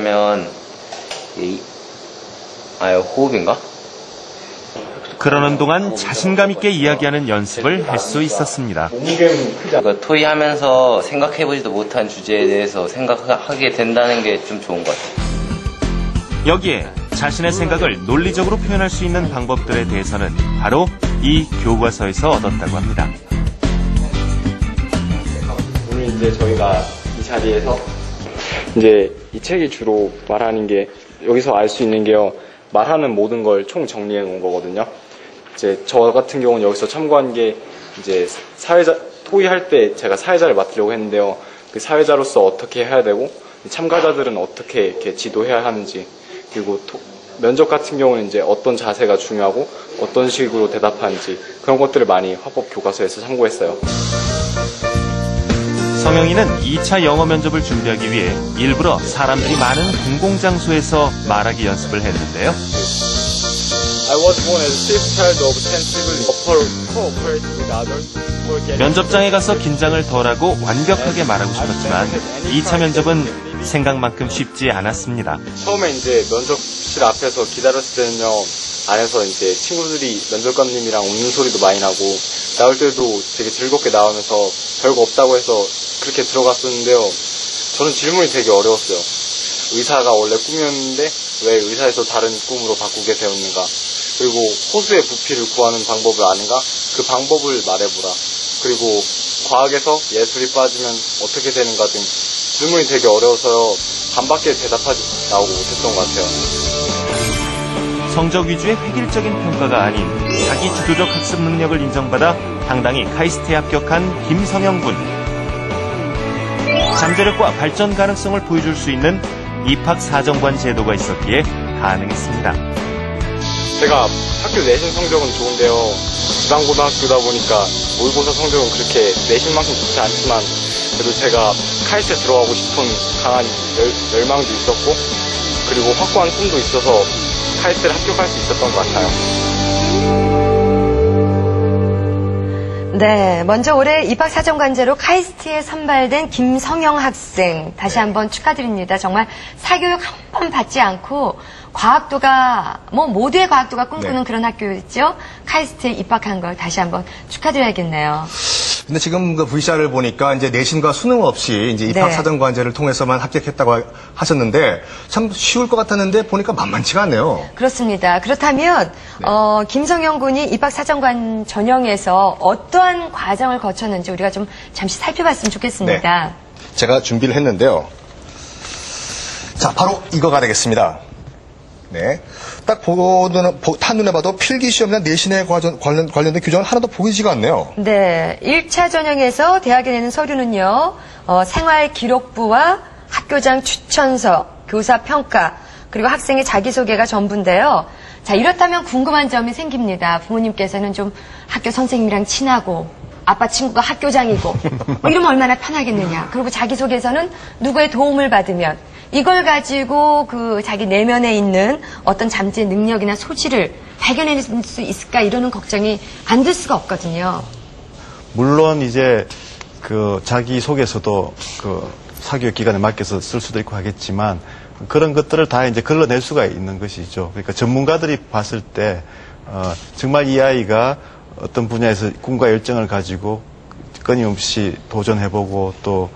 하면 호흡인가? 그러는 동안 자신감 있게 이야기하는 연습을 할 수 있었습니다. 토의하면서 생각해보지도 못한 주제에 대해서 생각하게 된다는 게 좀 좋은 것 같아요. 여기에 자신의 생각을 논리적으로 표현할 수 있는 방법들에 대해서는 바로 이 교과서에서 얻었다고 합니다. 오늘 이제 저희가 이 자리에서 이제 이 책이 주로 말하는 게 여기서 알 수 있는 게요. 말하는 모든 걸 총 정리해 놓은 거거든요. 이제 저 같은 경우는 여기서 참고한 게 이제 토의할 때 제가 사회자를 맡으려고 했는데요. 그 사회자로서 어떻게 해야 되고 참가자들은 어떻게 이렇게 지도해야 하는지, 그리고 면접 같은 경우는 이제 어떤 자세가 중요하고 어떤 식으로 대답하는지 그런 것들을 많이 화법 교과서에서 참고했어요. 성영이는 2차 영어 면접을 준비하기 위해 일부러 사람들이 많은 공공장소에서 말하기 연습을 했는데요. I was born as a fifth child of 10 siblings. Cooperate with others. 면접장에 가서 긴장을 덜하고 완벽하게 말하고 싶었지만 2차 면접은 생각만큼 쉽지 않았습니다. 처음에 이제 면접실 앞에서 기다렸을 때는요, 안에서 이제 친구들이 면접관님이랑 웃는 소리도 많이 나고, 나올 때도 되게 즐겁게 나오면서 별거 없다고 해서 그렇게 들어갔었는데요. 저는 질문이 되게 어려웠어요. 의사가 원래 꿈이었는데 왜 의사에서 다른 꿈으로 바꾸게 되었는가? 그리고 호수의 부피를 구하는 방법을 아는가? 그 방법을 말해보라. 그리고 과학에서 예술이 빠지면 어떻게 되는가 등 질문이 되게 어려워서요. 반밖에 대답하지 나오고 못했던 것 같아요. 성적 위주의 획일적인 평가가 아닌 자기 주도적 학습 능력을 인정받아 당당히 카이스트에 합격한 김성영 군. 잠재력과 발전 가능성을 보여줄 수 있는 입학 사정관 제도가 있었기에 가능했습니다. 제가 학교 내신 성적은 좋은데요. 지방고등학교다 보니까 모의고사 성적은 그렇게 내신만큼 좋지 않지만 그래도 제가 카이스트에 들어가고 싶은 강한 열망도 있었고, 그리고 확고한 꿈도 있어서 카이스트를 합격할 수 있었던 것 같아요. 네, 먼저 올해 입학사정관제로 카이스트에 선발된 김성영 학생 다시 한번 축하드립니다. 정말 사교육 한 번 받지 않고 과학도가 모두의 과학도가 꿈꾸는 그런 학교였죠. 카이스트에 입학한 걸 다시 한번 축하드려야겠네요. 근데 지금 그 VCR을 보니까 이제 내신과 수능 없이 이제 입학사정관제를 통해서만 합격했다고 하셨는데 참 쉬울 것 같았는데 보니까 만만치가 않네요. 그렇습니다. 그렇다면 김성영 군이 입학사정관 전형에서 어떠한 과정을 거쳤는지 우리가 좀 잠시 살펴봤으면 좋겠습니다. 네. 제가 준비를 했는데요. 자, 바로 이거가 되겠습니다. 네. 딱 한눈에 봐도 필기시험이나 내신에 관련된 규정은 하나도 보이지가 않네요. 네. 1차 전형에서 대학에 내는 서류는요, 생활기록부와 학교장 추천서, 교사 평가, 그리고 학생의 자기소개가 전부인데요. 자, 이렇다면 궁금한 점이 생깁니다. 부모님께서는 좀 학교 선생님이랑 친하고, 아빠 친구가 학교장이고, 이러면 얼마나 편하겠느냐. 그리고 자기소개서는 누구의 도움을 받으면, 이걸 가지고 그 자기 내면에 있는 어떤 잠재 능력이나 소질을 발견해낼 수 있을까 이러는 걱정이 안 들 수가 없거든요. 물론 이제 그 자기 속에서도 그 사교육 기관에 맡겨서 쓸 수도 있고 하겠지만 그런 것들을 다 이제 걸러낼 수가 있는 것이죠. 그러니까 전문가들이 봤을 때 정말 이 아이가 어떤 분야에서 꿈과 열정을 가지고 끊임없이 도전해보고 또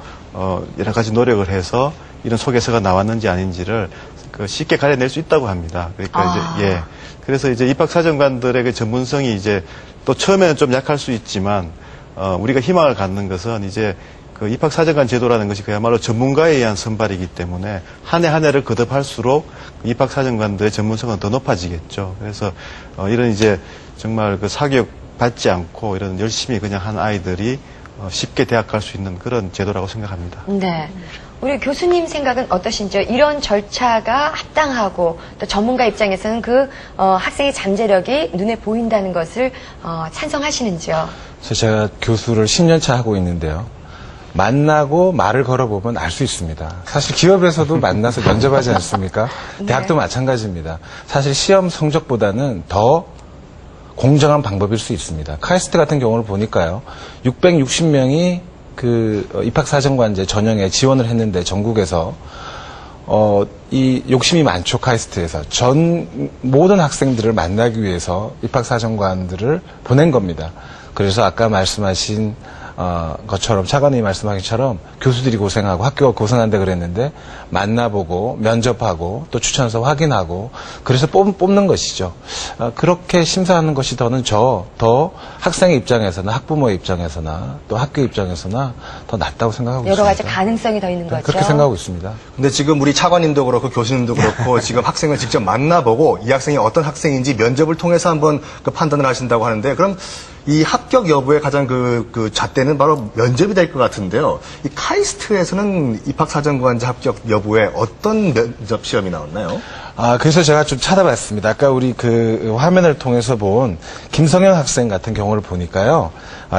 여러 가지 노력을 해서 이런 소개서가 나왔는지 아닌지를 쉽게 가려낼 수 있다고 합니다. 그러니까 이제 그래서 이제 입학사정관들의 전문성이 이제 또 처음에는 좀 약할 수 있지만 우리가 희망을 갖는 것은 이제 그 입학사정관 제도라는 것이 그야말로 전문가에 의한 선발이기 때문에 한 해 한 해를 거듭할수록 입학사정관들의 전문성은 더 높아지겠죠. 그래서 이런 이제 정말 그 사교육 받지 않고 이런 열심히 그냥 한 아이들이 쉽게 대학 갈 수 있는 그런 제도라고 생각합니다. 네. 우리 교수님 생각은 어떠신지요? 이런 절차가 합당하고 또 전문가 입장에서는 그 학생의 잠재력이 눈에 보인다는 것을 찬성하시는지요? 제가 교수를 10년차 하고 있는데요. 만나고 말을 걸어보면 알 수 있습니다. 사실 기업에서도 만나서 면접하지 않습니까? 네. 대학도 마찬가지입니다. 사실 시험 성적보다는 더 공정한 방법일 수 있습니다. 카이스트 같은 경우를 보니까요. 660명이 그 입학사정관제 전형에 지원을 했는데 전국에서 이 욕심이 많죠, 카이스트에서. 모든 학생들을 만나기 위해서 입학사정관들을 보낸 겁니다. 그래서 아까 말씀하신 것처럼, 차관님이 말씀하신 것처럼 교수들이 고생하고 학교가 고생한다 그랬는데 만나보고 면접하고 또 추천서 확인하고 그래서 뽑는 것이죠. 그렇게 심사하는 것이 더 학생의 입장에서나 학부모의 입장에서나 또 학교 입장에서나 더 낫다고 생각하고 있습니다. 여러 가지 가능성이 더 있는 거죠. 그렇게 생각하고 있습니다. 근데 지금 우리 차관님도 그렇고 교수님도 그렇고 지금 학생을 직접 만나보고 이 학생이 어떤 학생인지 면접을 통해서 한번 그 판단을 하신다고 하는데 그럼 이 합격 여부의 가장 그 잣대는 바로 면접이 될 것 같은데요. 이 카이스트에서는 입학사정관자 합격 여부에 어떤 면접 시험이 나왔나요? 그래서 제가 좀 찾아봤습니다. 아까 우리 그 화면을 통해서 본 김성현 학생 같은 경우를 보니까요.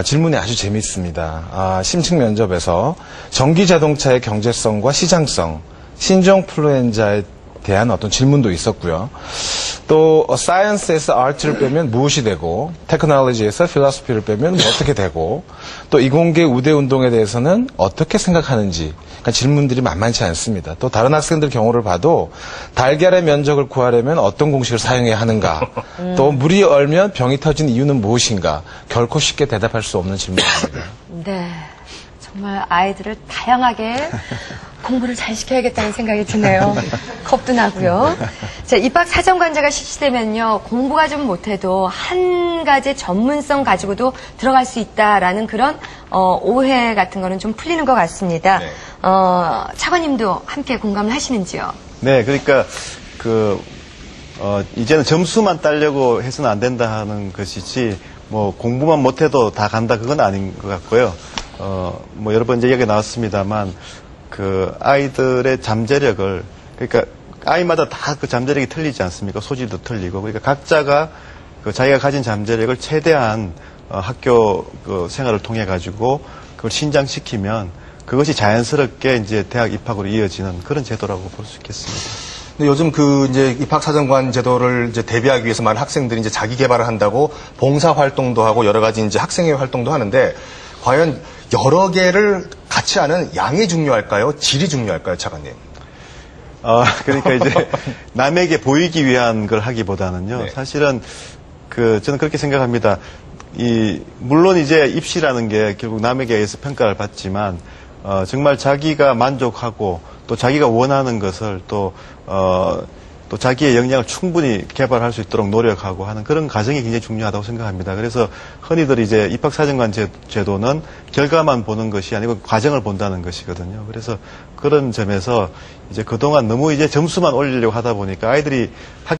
질문이 아주 재미있습니다. 심층 면접에서 전기 자동차의 경제성과 시장성, 신종 플루엔자에 대한 어떤 질문도 있었고요. 또 사이언스에서 아트를 빼면 무엇이 되고 테크놀로지에서 필로소피를 빼면 어떻게 되고 또 이공계 우대 운동에 대해서는 어떻게 생각하는지 그러니까 질문들이 만만치 않습니다. 또 다른 학생들 경우를 봐도 달걀의 면적을 구하려면 어떤 공식을 사용해야 하는가 또 물이 얼면 병이 터진 이유는 무엇인가 결코 쉽게 대답할 수 없는 질문입니다. 네. 정말 아이들을 다양하게 공부를 잘 시켜야겠다는 생각이 드네요. 겁도 나고요. 자, 입학 사정관자가 실시되면요. 공부가 좀 못해도 한 가지 전문성 가지고도 들어갈 수 있다라는 그런 오해 같은 거는 좀 풀리는 것 같습니다. 네. 차관님도 함께 공감을 하시는지요? 네, 그러니까 이제는 점수만 따려고 해서는 안 된다 하는 것이지 뭐 공부만 못해도 다 간다 그건 아닌 것 같고요. 뭐 여러 번 이제 얘기가 나왔습니다만 그 아이들의 잠재력을 그러니까 아이마다 다 그 잠재력이 틀리지 않습니까? 소질도 틀리고 그러니까 각자가 그 자기가 가진 잠재력을 최대한 학교 그 생활을 통해 가지고 그걸 신장시키면 그것이 자연스럽게 이제 대학 입학으로 이어지는 그런 제도라고 볼 수 있겠습니다. 근데 요즘 이제 입학사정관 제도를 이제 대비하기 위해서 많은 학생들이 이제 자기 개발을 한다고 봉사 활동도 하고 여러 가지 이제 학생회 활동도 하는데 과연 여러 개를 같이 하는 양이 중요할까요? 질이 중요할까요, 차관님? 그러니까 이제 남에게 보이기 위한 걸 하기보다는요. 네. 사실은 저는 그렇게 생각합니다. 물론 이제 입시라는 게 결국 남에게 의해서 평가를 받지만 정말 자기가 만족하고 또 자기가 원하는 것을 또 자기의 역량을 충분히 개발할 수 있도록 노력하고 하는 그런 과정이 굉장히 중요하다고 생각합니다. 그래서 흔히들 이제 입학사정관 제도는 결과만 보는 것이 아니고 과정을 본다는 것이거든요. 그래서 그런 점에서 이제 그동안 너무 이제 점수만 올리려고 하다 보니까 아이들이